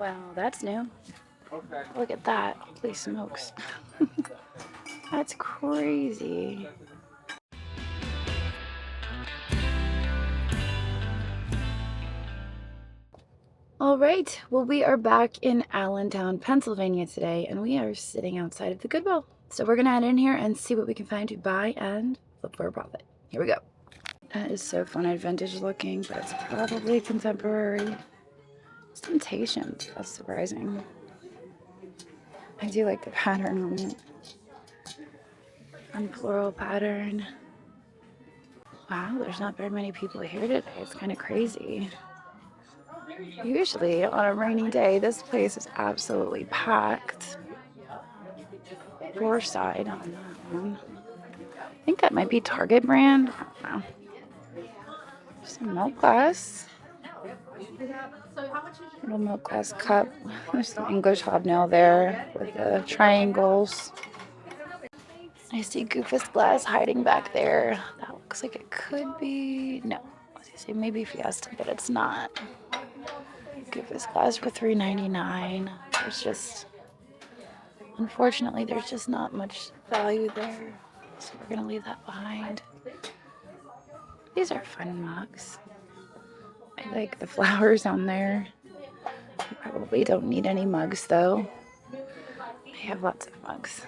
Wow, that's new. Look at that. Holy smokes. That's crazy. All right, well, we are back in Allentown, Pennsylvania today, and we are sitting outside of the Goodwill. So we're gonna head in here and see what we can find to buy and flip for a profit. Here we go. That is so fun and vintage looking, but it's probably contemporary. It's temptations. That's surprising. I do like the pattern on it. And floral pattern. Wow, there's not very many people here today. It's kind of crazy. Usually on a rainy day, this place is absolutely packed. Floor side on that one. I think that might be Target brand. I don't know. Some milk glass. Little milk glass cup. There's some English hobnail there with the triangles. I see Goofus glass hiding back there. That looks like it could be, no, I was gonna say maybe Fiesta, but it's not. Goofus glass for $3.99. There's just, unfortunately, there's just not much value there. So we're gonna leave that behind. These are fun mugs. I like the flowers on there. You probably don't need any mugs though. I have lots of mugs.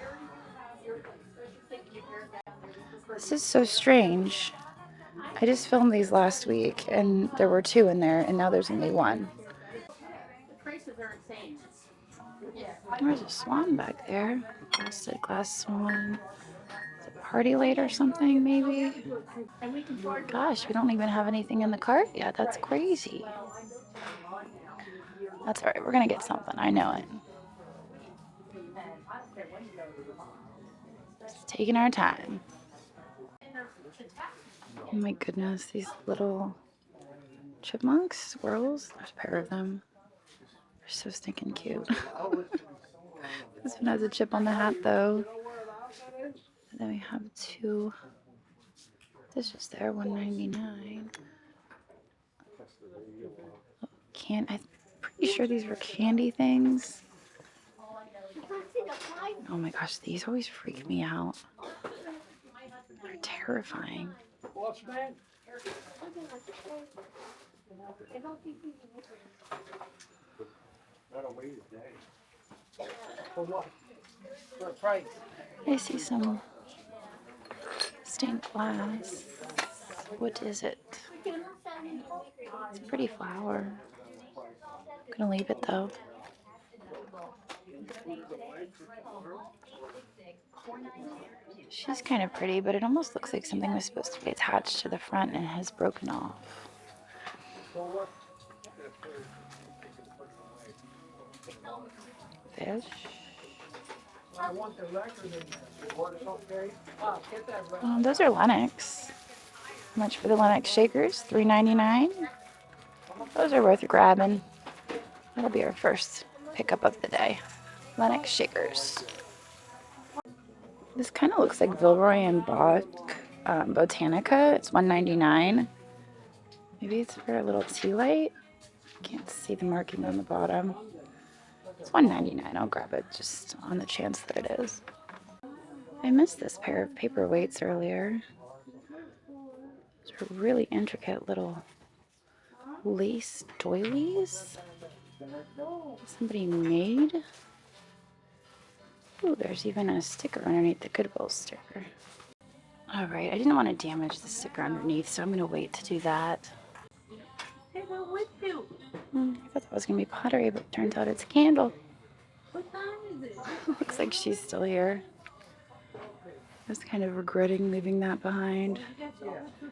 This is so strange. I just filmed these last week and there were 2 in there and now there's only 1. There's a swan back there. Frosted glass swan. Is it party light or something maybe? Gosh, we don't even have anything in the cart yet. That's crazy. That's alright. We're gonna get something. I know it. Just taking our time. Oh my goodness, these little chipmunks, squirrels. There's a pair of them. They're so stinking cute. This one has a chip on the hat though. And then we have 2. This is there, $1.99. I'm pretty sure these were candy things. Oh my gosh, these always freak me out. They're terrifying. I see some stained glass. What is it? It's a pretty flower. I'm gonna leave it though. She's kind of pretty, but it almost looks like something was supposed to be attached to the front and has broken off. Fish. Those are Lennox. How much for the Lennox shakers? $3.99. Those are worth grabbing. That'll be our first pickup of the day. Lennox shakers. This kind of looks like Vilroy and Botanica. It's $1.99. Maybe it's for a little tea light. Can't see the marking on the bottom. It's $1.99. I'll grab it just on the chance that it is. I missed this pair of paperweights earlier. These are really intricate little lace doilies. Somebody made. Ooh, there's even a sticker underneath the Goodwill sticker. All right, I didn't want to damage the sticker underneath, so I'm going to wait to do that. I thought that was going to be pottery, but it turns out it's a candle. What time is it? Looks like she's still here. I was kind of regretting leaving that behind,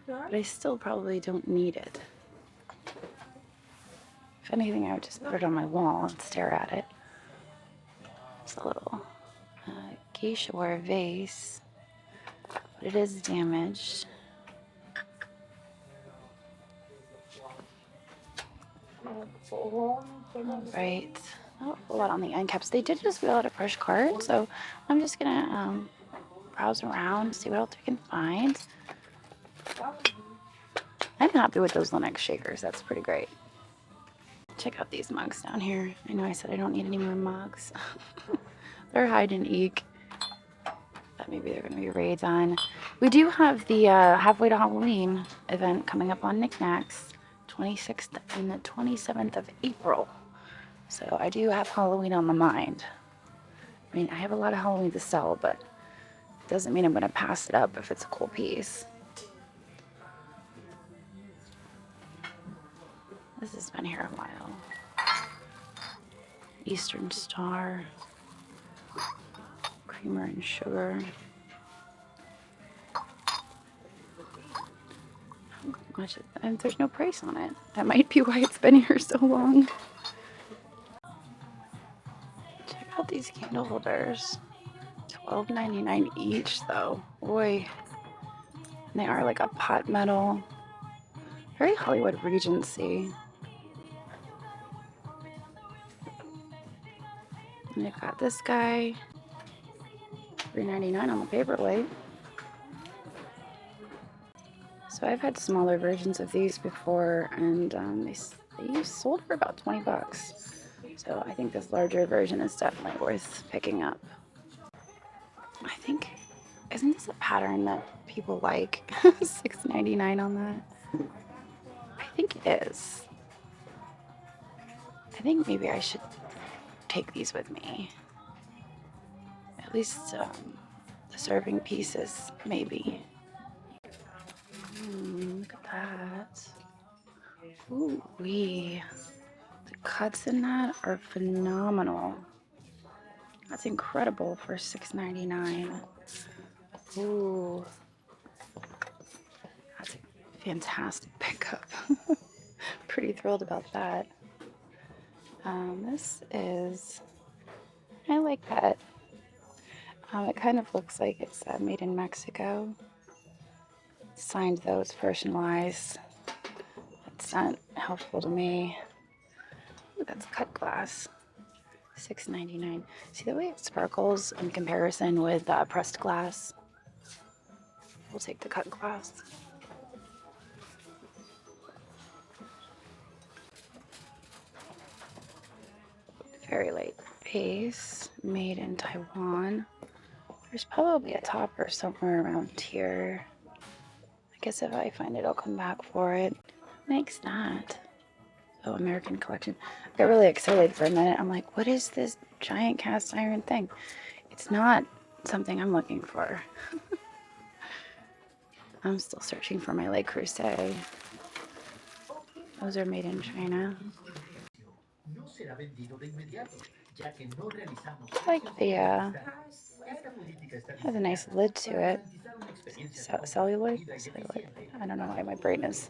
but I still probably don't need it. If anything, I would just put it on my wall and stare at it. It's a little geisha ware vase, but it is damaged. Right. Not a lot on the end caps. They did just wheel out a fresh cart, so I'm just gonna browse around, see what else we can find. I'm happy with those Lennox shakers. That's pretty great. Check out these mugs down here. I know I said I don't need any more mugs. They're hide and eek. But maybe they're going to be raids on. We do have the Halfway to Halloween event coming up on Niknax, 26th and the 27th of April. So I do have Halloween on the mind. I mean, I have a lot of Halloween to sell, but it doesn't mean I'm going to pass it up if it's a cool piece. This has been here a while. Eastern Star. Creamer and sugar. How much? And there's no price on it. That might be why it's been here so long. Check out these candle holders. $12.99 each, though. Boy. And they are like a pot metal. Very Hollywood Regency. And they've got this guy. $3.99 on the paperweight. So I've had smaller versions of these before, and they sold for about 20 bucks. So I think this larger version is definitely worth picking up. I think, isn't this a pattern that people like? $6.99 on that. I think it is. I think maybe I should take these with me. At least the serving pieces, maybe. Look at that. Ooh wee. The cuts in that are phenomenal. That's incredible for $6.99. Ooh. That's a fantastic pickup. Pretty thrilled about that. This is, I like that. It kind of looks like it's made in Mexico. Signed though, it's personalized. That's not helpful to me. Ooh, that's cut glass. $6.99. See the way it sparkles in comparison with pressed glass? We'll take the cut glass. Very light base, made in Taiwan. There's probably a topper somewhere around here. I guess if I find it, I'll come back for it. What makes that? Oh, American Collection. I got really excited for a minute. I'm like, what is this giant cast iron thing? It's not something I'm looking for. I'm still searching for my Le Creuset. Those are made in China. I like the, has a nice lid to it. Celluloid? I don't know why my brain is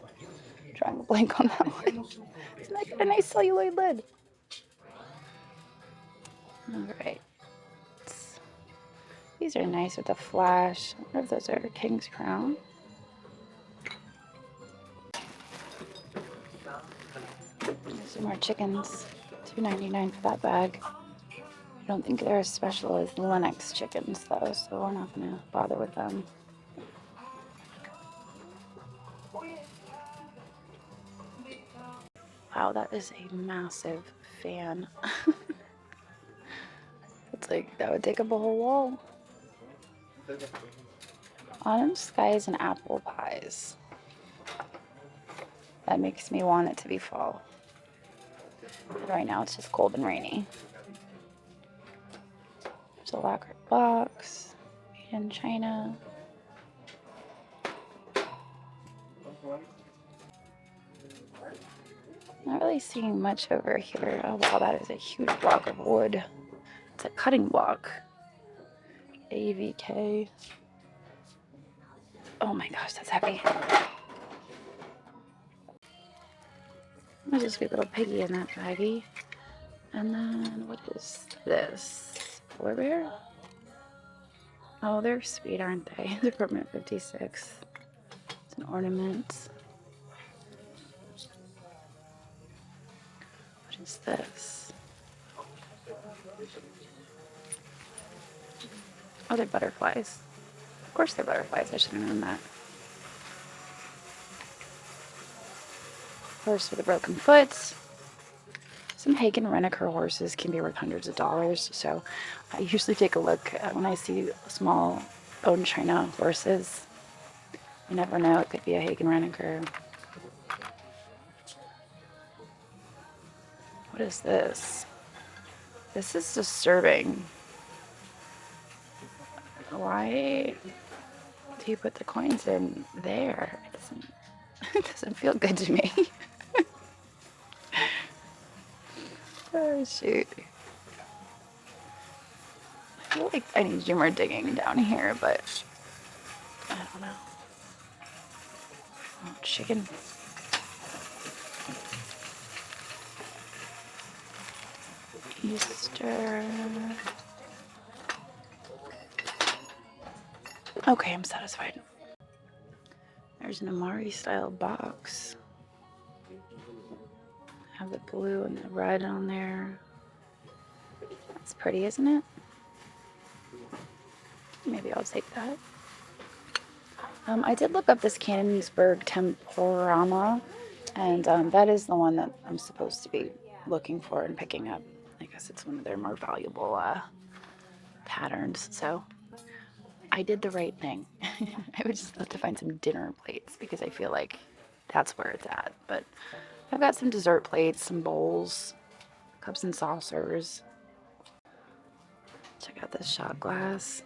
drawing a blank on that one. Isn't that got a nice celluloid lid? Alright. These are nice with the flash. I wonder if those are King's Crown. There's some more chickens. $2.99 for that bag. I don't think they're as special as the Niknax chickens though, so we're not going to bother with them. Wow, that is a massive fan. It's like, that would take up a whole wall. Autumn skies and apple pies. That makes me want it to be fall. But right now it's just cold and rainy. There's a lacquered box, made in China. Not really seeing much over here. Oh wow, that is a huge block of wood. It's a cutting block. AVK. Oh my gosh, that's heavy. There's a sweet little piggy in that baggie. And then, what is this? Polar bear? Oh, they're sweet, aren't they? They're from Mint 56. It's an ornament. What is this? Oh, they're butterflies. Of course they're butterflies. I should have known that. Horse with a broken foot. Some Hagen Renaker horses can be worth hundreds of dollars, so I usually take a look at when I see small bone china horses. You never know, it could be a Hagen Renaker. What is this? This is disturbing. Why do you put the coins in there? It doesn't feel good to me. Oh, shoot. I feel like I need to do more digging down here, but I don't know. Oh, chicken. Easter. Okay, I'm satisfied. There's an Amari style box. Have the blue and the red on there. That's pretty, isn't it? Maybe I'll take that. I did look up this Cannonsburg Temporama, and that is the one that I'm supposed to be looking for and picking up. I guess it's one of their more valuable patterns, so I did the right thing. I would just love to find some dinner plates because I feel like that's where it's at. But I've got some dessert plates, some bowls, cups and saucers. Check out this shot glass.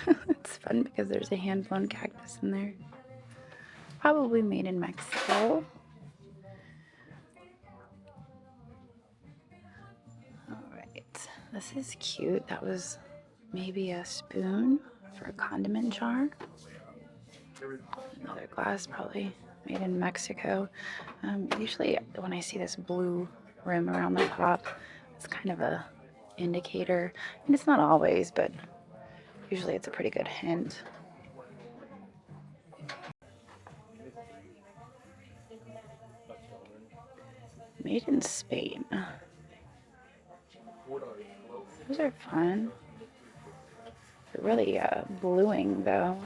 It's fun because there's a hand-blown cactus in there. Probably made in Mexico. Alright, this is cute. That was maybe a spoon for a condiment jar. Another glass, probably made in Mexico. Usually when I see this blue rim around the top, it's kind of a indicator. And it's not always, but usually it's a pretty good hint. Made in Spain. Those are fun. They're really bluing though.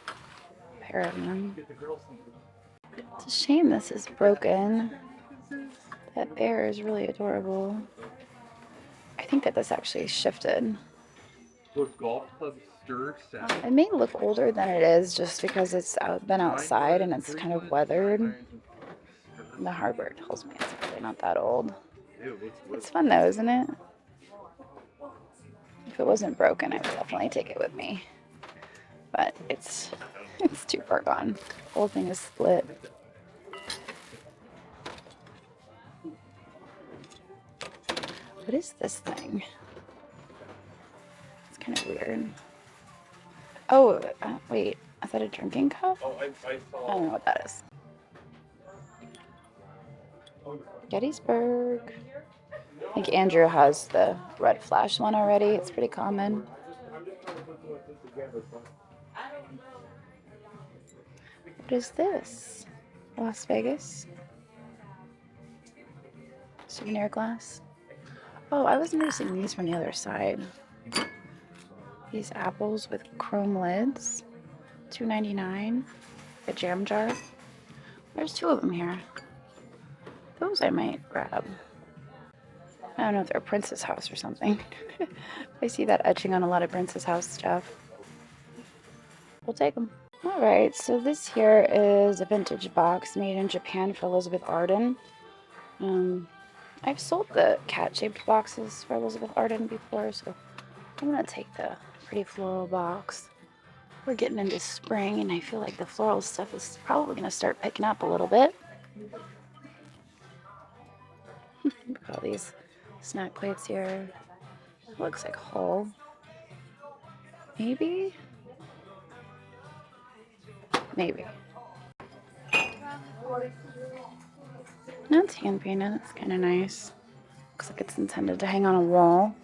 A pair of them. It's a shame this is broken. That bear is really adorable. I think that this actually shifted. It may look older than it is just because it's been outside and it's kind of weathered. The harbor tells me it's probably not that old. It's fun though, isn't it? If it wasn't broken, I would definitely take it with me. But it's too far gone. The whole thing is split. What is this thing? It's kind of weird. Oh, wait. Is that a drinking cup? I don't know what that is. Gettysburg. I think Andrew has the red flash one already. It's pretty common. What is this? Las Vegas? Souvenir glass? Oh, I was noticing these from the other side. These apples with chrome lids. $2.99. A jam jar. There's two of them here. Those I might grab. I don't know if they're Princess House or something. I see that etching on a lot of Princess House stuff. We'll take them. Alright, so this here is a vintage box made in Japan for Elizabeth Arden. I've sold the cat-shaped boxes for Elizabeth Arden before, so I'm going to take the pretty floral box. We're getting into spring, and I feel like the floral stuff is probably going to start picking up a little bit. Look at all these snack plates here. It looks like whole. Maybe? Maybe. That's hand painted. That's kind of nice. Looks like it's intended to hang on a wall.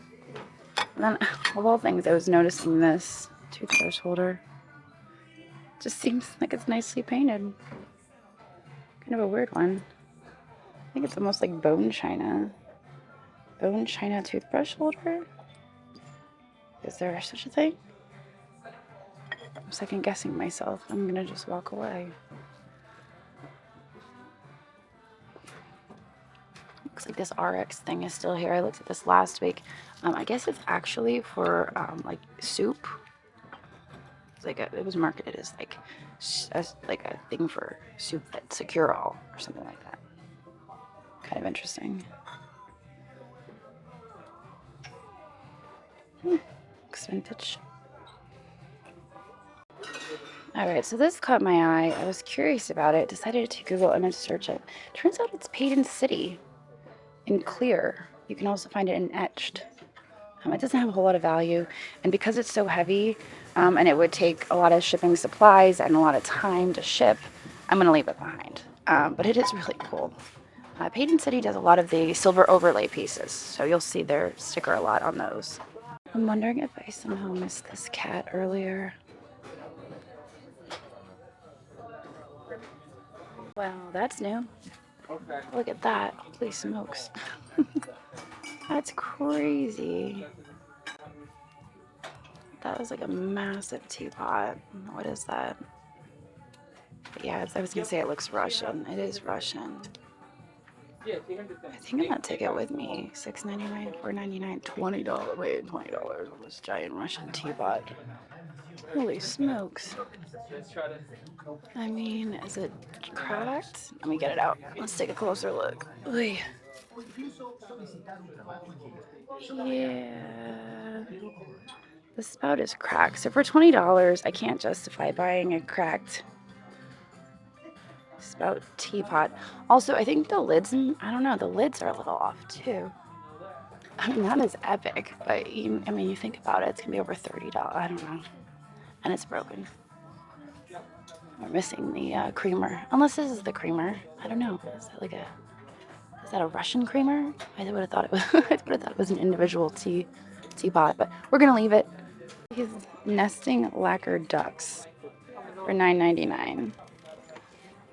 And then, of all things, I was noticing this toothbrush holder. Just seems like it's nicely painted. Kind of a weird one. I think it's almost like bone china. Bone china toothbrush holder? Is there such a thing? I'm second guessing myself. I'm gonna just walk away. Looks like this RX thing is still here. I looked at this last week. I guess it's actually for like soup. It's like it was marketed as like a thing for soup that's secure all or something like that. Kind of interesting. Looks vintage. Alright, so this caught my eye. I was curious about it. Decided to Google image search it. Turns out it's painted city in clear. You can also find it in etched. It doesn't have a whole lot of value, and because it's so heavy, and it would take a lot of shipping supplies and a lot of time to ship, I'm going to leave it behind. But it is really cool. Painted City does a lot of the silver overlay pieces, so you'll see their sticker a lot on those. I'm wondering if I somehow missed this cat earlier. Wow, that's new. Look at that. Holy smokes. That's crazy. That was like a massive teapot. What is that? But yeah, I was going to say it looks Russian. It is Russian. I think I'm going to take it with me. $6.99, $4.99, $20. Wait, $20 on this giant Russian teapot. Holy smokes. I mean, is it cracked? Let me get it out. Let's take a closer look. Oy. Yeah. The spout is cracked. So for $20, I can't justify buying a cracked spout teapot. Also, I think the lids, I don't know, the lids are a little off too. I mean, that is epic, but you think about it, it's gonna be over $30. I don't know. And it's broken. We're missing the creamer. Unless this is the creamer. I don't know. Is that a Russian creamer? I would have thought it was. I would have thought it was an individual teapot, but we're gonna leave it. These nesting lacquer ducks for $9.99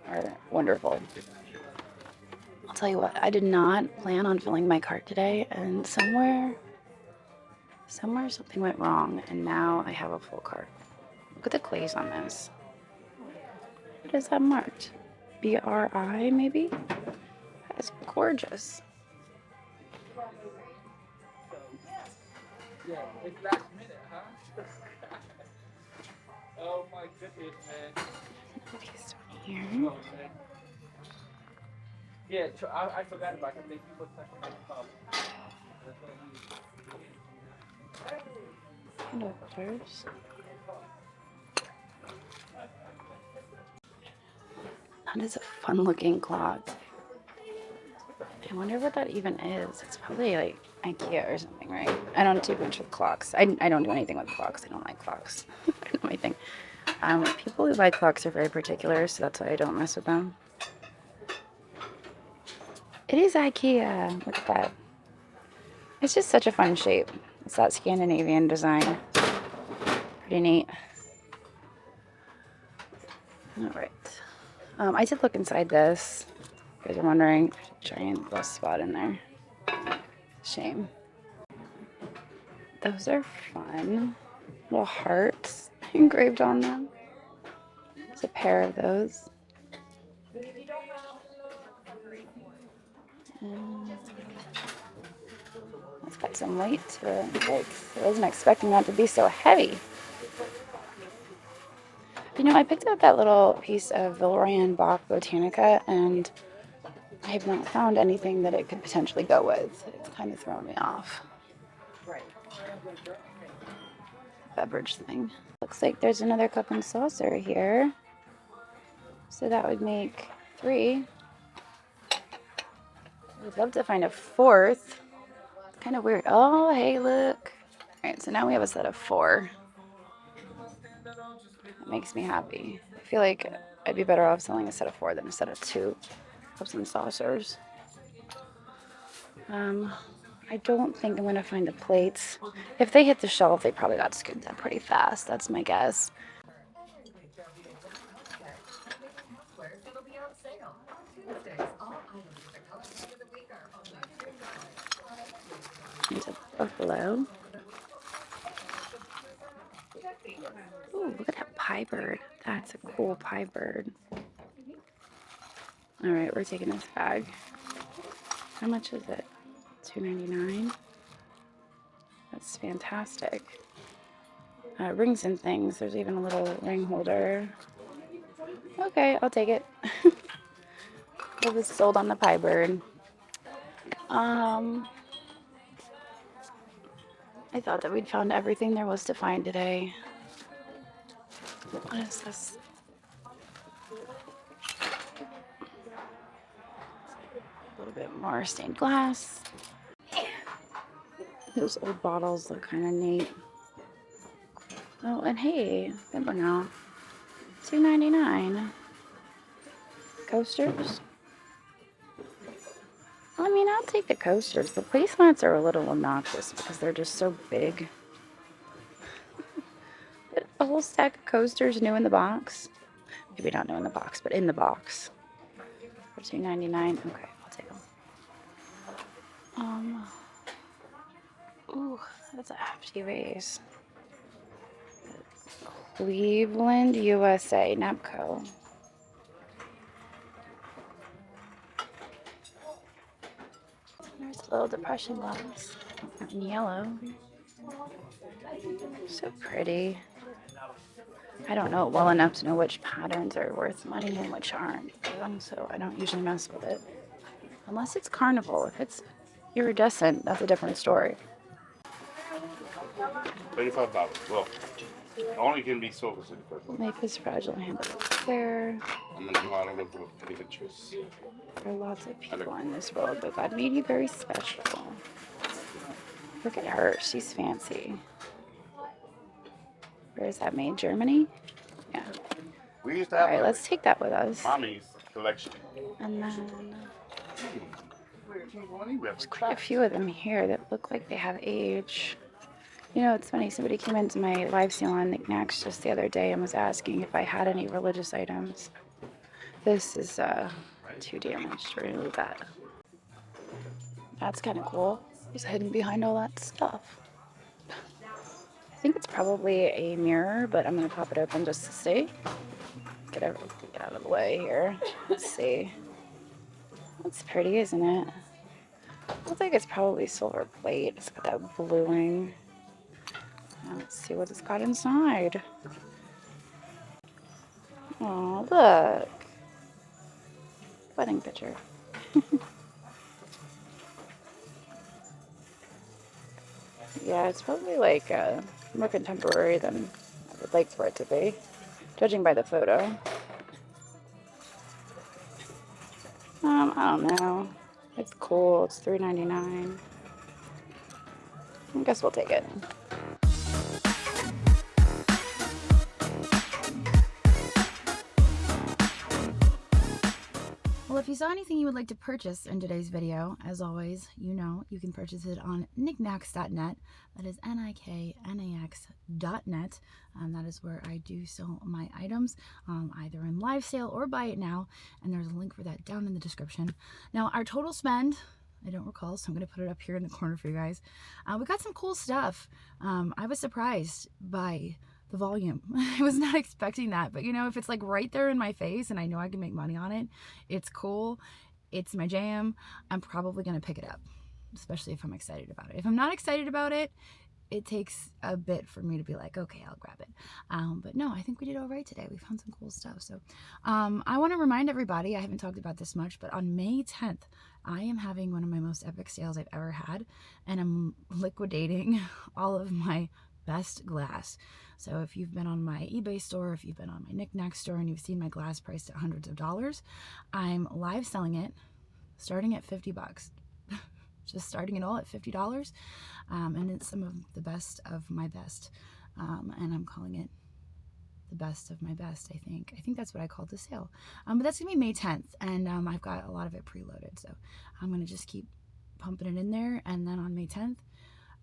are wonderful. I'll tell you what. I did not plan on filling my cart today, and somewhere something went wrong, and now I have a full cart. Look at the glaze on this. What is that marked? BRI maybe? That's gorgeous. Yeah, it's last minute, huh? Oh my goodness, man. These here. Yeah, I forgot about it. Thank you for touching my cup. First. That is a fun looking clock. I wonder what that even is. It's probably like IKEA or something, right? I don't do much with clocks. I don't do anything with clocks. I don't like clocks. I don't know anything. People who buy clocks are very particular, so that's why I don't mess with them. It is IKEA. Look at that. It's just such a fun shape. It's that Scandinavian design. Pretty neat. All right. I did look inside this. You guys are wondering, there's a giant rust spot in there. Shame. Those are fun. Little hearts engraved on them. There's a pair of those. And it's got some weight to it. Like, I wasn't expecting that to be so heavy. You know, I picked up that little piece of Villeroy Bach Botanica, and I have not found anything that it could potentially go with. It's kind of thrown me off. Beverage thing. Looks like there's another cup and saucer here. So that would make 3. I'd love to find a 4th. It's kind of weird. Oh, hey, look. All right, so now we have a set of 4. That makes me happy. I feel like I'd be better off selling a set of 4 than a set of 2 cups and saucers. I don't think I'm going to find the plates. If they hit the shelf, they probably got scooped up pretty fast. That's my guess. There's a buffalo. Ooh, look at that pie bird. That's a cool pie bird. All right, we're taking this bag. How much is it? $2.99. That's fantastic. Rings and things. There's even a little ring holder. Okay, I'll take it. It was sold on the Pie Bird. I thought that we'd found everything there was to find today. What is this? A little bit more stained glass. Those old bottles look kind of neat. Oh, and hey, remember now, $2.99. Coasters. I mean, I'll take the coasters. The placemats are a little obnoxious because they're just so big. But a whole stack of coasters new in the box. Maybe not new in the box, but in the box. For $2.99. Okay, I'll take them. Ooh, that's a hefty vase. Cleveland, USA, Napco. There's a little depression glass in yellow. So pretty. I don't know it well enough to know which patterns are worth money and which aren't, so I don't usually mess with it. Unless it's carnival. If it's iridescent, that's a different story. $35. Well, only can be sold for $35. Make this fragile handle there. I'm gonna go out and look for pretty pictures. There are lots of people in this world, but God made you very special. Look at her. She's fancy. Where is that made? Germany? Yeah. We used to have. All right, let's take that with us. Mommy's collection. And then We there's quite a few of them here that look like they have age. You know, it's funny. Somebody came into my live sale on Niknax just the other day and was asking if I had any religious items. This is too damaged to remove that. That's kind of cool. Who's hidden behind all that stuff? I think it's probably a mirror, but I'm gonna pop it open just to see. Get out of the way here. Let's see. That's pretty, isn't it? Looks like it's probably silver plate. It's got that bluing. Now let's see what it's got inside. Oh, look. Wedding picture. Yeah, it's probably like more contemporary than I would like for it to be, judging by the photo. I don't know. It's cool. It's $3.99. I guess we'll take it. Well, if you saw anything you would like to purchase in today's video, as always, you know you can purchase it on Niknax.net. That is Niknax.net. That is where I do sell my items, either in live sale or buy it now. And there's a link for that down in the description. Now, our total spend, I don't recall, so I'm going to put it up here in the corner for you guys. We got some cool stuff. I was surprised by the volume. I was not expecting that, but you know, if it's like right there in my face and I know I can make money on it, it's cool, it's my jam, I'm probably going to pick it up, especially if I'm excited about it. If I'm not excited about it, it takes a bit for me to be like, okay, I'll grab it. But no, I think we did all right today. We found some cool stuff. So I want to remind everybody, I haven't talked about this much, but on May 10th, I am having one of my most epic sales I've ever had, and I'm liquidating all of my best glass. So if you've been on my eBay store, if you've been on my Niknax store and you've seen my glass priced at hundreds of dollars, I'm live selling it starting at $50. Just starting it all at $50. And it's some of the best of my best. And I'm calling it the best of my best, I think. I think that's what I called the sale. But that's gonna be May 10th, and I've got a lot of it preloaded. So I'm gonna just keep pumping it in there, and then on May 10th,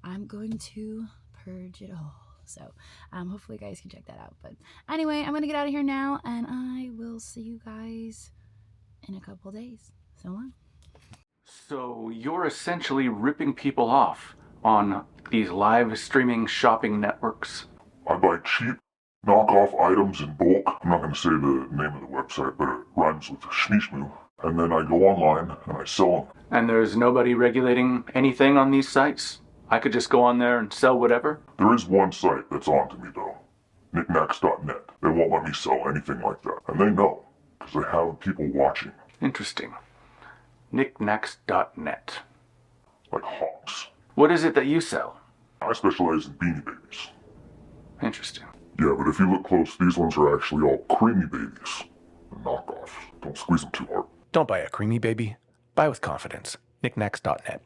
I'm going to purge it all. So hopefully you guys can check that out. But anyway, I'm gonna get out of here now, and I will see you guys in a couple days. So long. So you're essentially ripping people off on these live streaming shopping networks. I buy cheap, knockoff items in bulk. I'm not going to say the name of the website, but it rhymes with shmeeshmoo. And then I go online and I sell them. And there's nobody regulating anything on these sites? I could just go on there and sell whatever? There is one site that's on to me though. Niknax.net. They won't let me sell anything like that. And they know, because they have people watching. Interesting. Niknax.net. Like hawks. What is it that you sell? I specialize in beanie babies. Interesting. Yeah, but if you look close, these ones are actually all creamy babies. Knockoffs. Don't squeeze them too hard. Don't buy a creamy baby. Buy with confidence. Niknax.net.